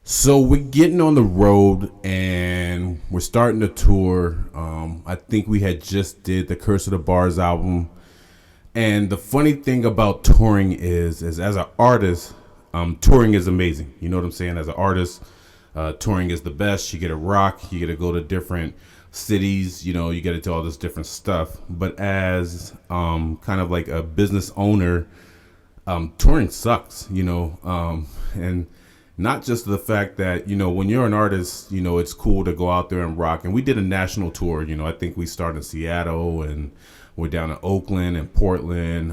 So we're getting on the road and we're starting the tour. I think we had just did the Curse of the Bars album. And the funny thing about touring is as an artist, touring is amazing. You know what I'm saying? As an artist, touring is the best. You get to rock. You get to go to different cities. You know, you get to do all this different stuff. But as kind of like a business owner, touring sucks. And not just the fact that, when you're an artist, it's cool to go out there and rock. And we did a national tour. I think we started in Seattle and we're down in Oakland and Portland.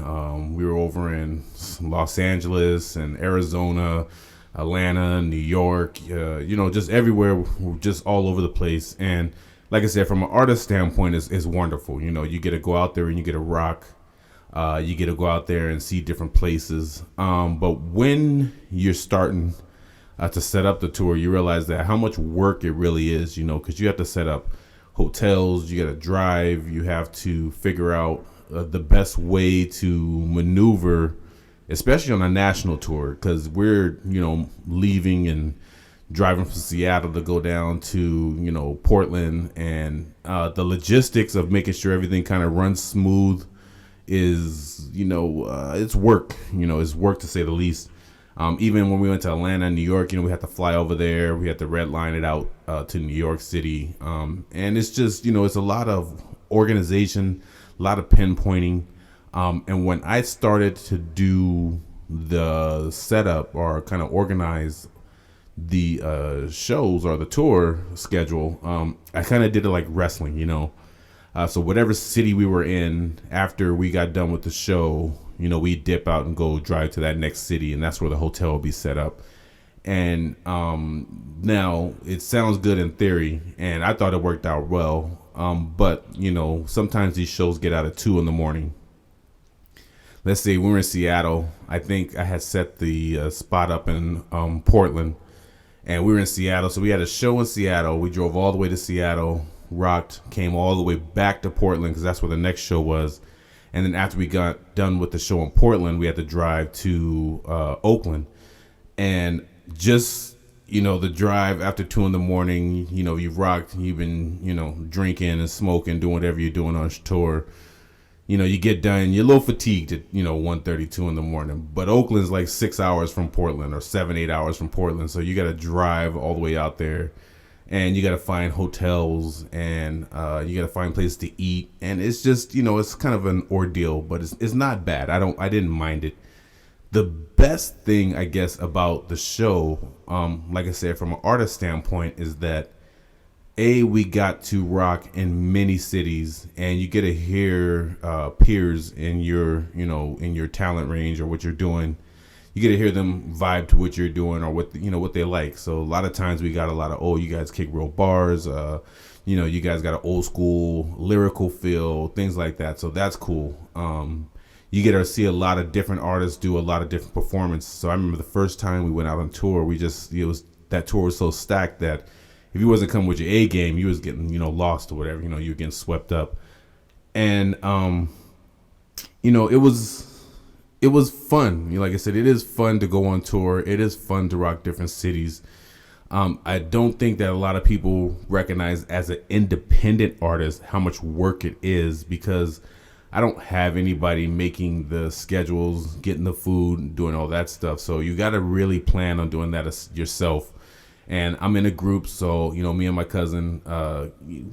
We were over in Los Angeles and Arizona, Atlanta, New York, just everywhere, just all over the place. And like I said, from an artist standpoint, it's wonderful. You get to go out there and you get to rock. You get to go out there and see different places. But when you're starting to set up the tour, you realize that how much work it really is, because you have to set up hotels, you got to drive, you have to figure out the best way to maneuver, especially on a national tour, because we're, leaving and driving from Seattle to go down to, Portland, and the logistics of making sure everything kind of runs smooth is, it's work, it's work to say the least. Even when we went to Atlanta, New York, we had to fly over there. We had to red line it out to New York City. And it's just, it's a lot of organization, a lot of pinpointing. And when I started to do the setup or kind of organize the shows or the tour schedule, I kind of did it like wrestling, so whatever city we were in after we got done with the show, we dip out and go drive to that next city, and that's where the hotel will be set up. And now it sounds good in theory, and I thought it worked out well. But sometimes these shows get out at 2 a.m. Let's say we were in Seattle. I think I had set the spot up in Portland, and we were in Seattle. So we had a show in Seattle. We drove all the way to Seattle, rocked, came all the way back to Portland because that's where the next show was. And then after we got done with the show in Portland, we had to drive to Oakland. And just, the drive after 2 a.m, you've rocked, you've been, drinking and smoking, doing whatever you're doing on tour. You get done, you're a little fatigued at, 1:30, 2 a.m. But Oakland's like 6 hours from Portland or 7-8 hours from Portland. So you got to drive all the way out there. And you got to find hotels, and you got to find places to eat, and it's just it's kind of an ordeal, but it's not bad. I didn't mind it. The best thing I guess about the show, like I said, from an artist standpoint, is that we got to rock in many cities, and you get to hear peers in your in your talent range or what you're doing. You get to hear them vibe to what you're doing or what they like. So a lot of times we got a lot of, you guys kick real bars. You guys got an old school lyrical feel, things like that. So that's cool. You get to see a lot of different artists do a lot of different performances. So I remember the first time we went out on tour, that tour was so stacked that if you wasn't coming with your A game, you was getting, lost or whatever, you were getting swept up. And, it was fun. Like I said, it is fun to go on tour. It is fun to rock different cities. I don't think that a lot of people recognize as an independent artist how much work it is, because I don't have anybody making the schedules, getting the food, doing all that stuff. So you got to really plan on doing that yourself. And I'm in a group, so me and my cousin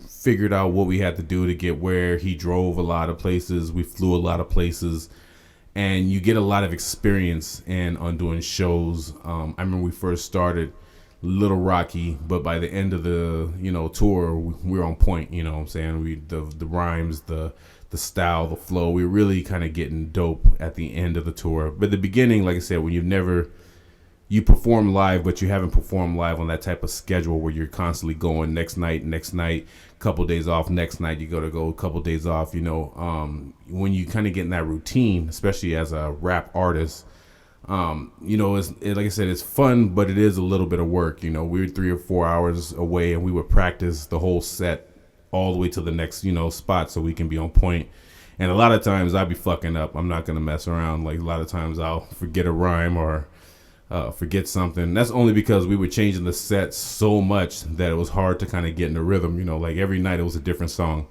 figured out what we had to do to get where. He drove a lot of places. We flew a lot of places. And you get a lot of experience on doing shows. I remember we first started little rocky, but by the end of the tour, we were on point. You know what I'm saying? The rhymes, the style, the flow. We were really kind of getting dope at the end of the tour. But the beginning, like I said, when you perform live, but you haven't performed live on that type of schedule where you're constantly going next night, couple days off, next night you go a couple days off. When you kind of get in that routine, especially as a rap artist, like I said, it's fun, but it is a little bit of work. We were 3 or 4 hours away, and we would practice the whole set all the way to the next spot so we can be on point. And a lot of times I'd be fucking up. I'm not gonna mess around. Like a lot of times I'll forget a rhyme or forget something. That's only because we were changing the set so much that it was hard to kind of get in the rhythm. Like every night it was a different song,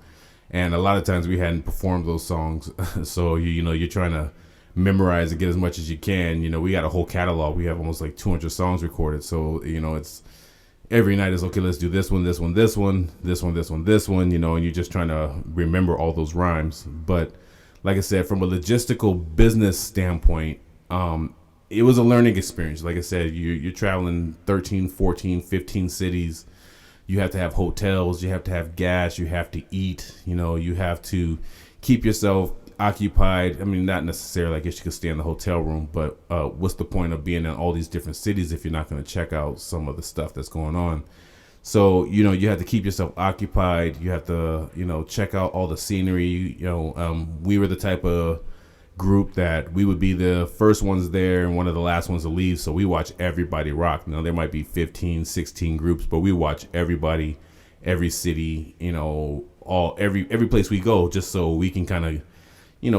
and a lot of times we hadn't performed those songs. So you're trying to memorize and get as much as you can. We got a whole catalog. We have almost like 200 songs recorded. So it's every night is okay. Let's do this one, this one, this one, this one, this one, this one. And you're just trying to remember all those rhymes. But like I said, from a logistical business standpoint, it was a learning experience. Like I said, you're traveling 13, 14, 15 cities. You have to have hotels. You have to have gas. You have to eat. You have to keep yourself occupied. I mean, not necessarily. I guess you could stay in the hotel room, but what's the point of being in all these different cities if you're not going to check out some of the stuff that's going on? So, you have to keep yourself occupied. You have to, check out all the scenery. We were the type of group that we would be the first ones there and one of the last ones to leave. So we watch everybody rock. Now there might be 15, 16 groups, but we watch everybody, every city, every place we go, just so we can kind of,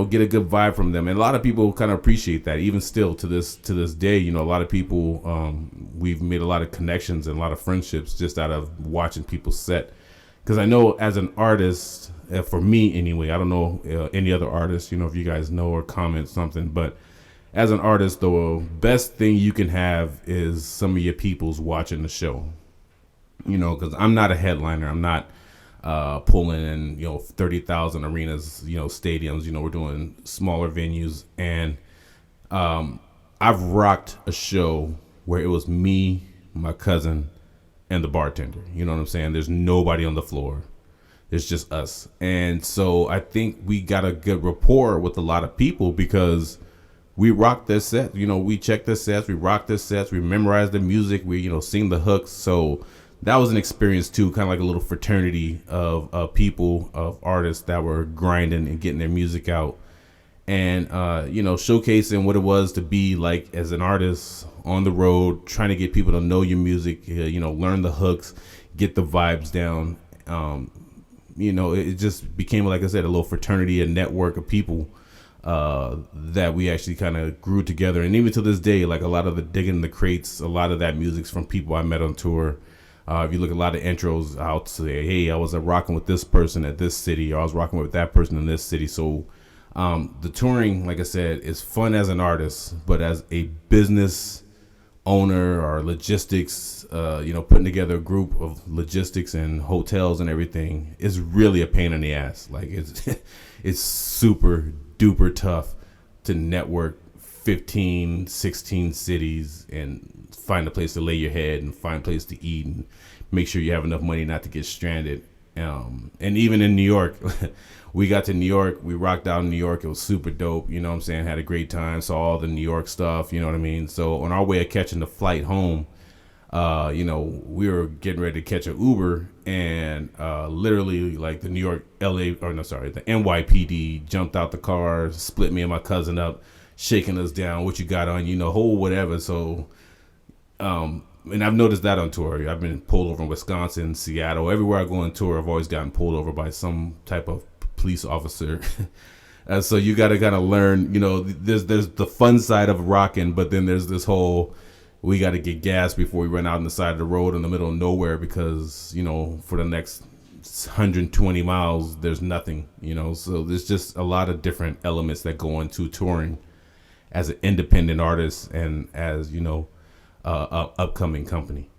get a good vibe from them. And a lot of people kind of appreciate that, even still to this day. A lot of people, we've made a lot of connections and a lot of friendships just out of watching people set. Because I know as an artist, for me anyway, I don't know any other artists, if you guys know or comment something, but as an artist, the best thing you can have is some of your peoples watching the show. Because I'm not a headliner. I'm not pulling in 30,000 arenas, stadiums. We're doing smaller venues, and I've rocked a show where it was me, my cousin, and the bartender. You know what I'm saying? There's nobody on the floor. There's just us. And so I think we got a good rapport with a lot of people because we rocked their set. We checked their sets, we rocked their sets, we memorized the music, we sing the hooks. So that was an experience too, kind of like a little fraternity of people, of artists that were grinding and getting their music out, and showcasing what it was to be like as an artist on the road, trying to get people to know your music, learn the hooks, get the vibes down. It just became, like I said, a little fraternity, a network of people that we actually kind of grew together. And even to this day, like a lot of the Digging the Crates, a lot of that music's from people I met on tour. If you look at a lot of intros, I'll say, hey, I was rocking with this person at this city, or I was rocking with that person in this city. So the touring, like I said, is fun as an artist, but as a business owner or logistics, putting together a group of logistics and hotels and everything is really a pain in the ass. Like it's super duper tough to network 15, 16 cities and find a place to lay your head and find a place to eat and make sure you have enough money not to get stranded. And even in New York, we got to New York, we rocked out in New York. It was super dope. You know what I'm saying? Had a great time, saw all the New York stuff. You know what I mean? So on our way of catching the flight home, we were getting ready to catch an Uber, and literally like the the NYPD jumped out the car, split me and my cousin up, shaking us down. What you got on? Whole whatever. So, and I've noticed that on tour. I've been pulled over in Wisconsin, Seattle, everywhere I go on tour. I've always gotten pulled over by some type of police officer. So you got to kind of learn. There's the fun side of rocking, but then there's this whole, we got to get gas before we run out on the side of the road in the middle of nowhere because, for the next 120 miles, there's nothing, So there's just a lot of different elements that go into touring as an independent artist and as, a upcoming company.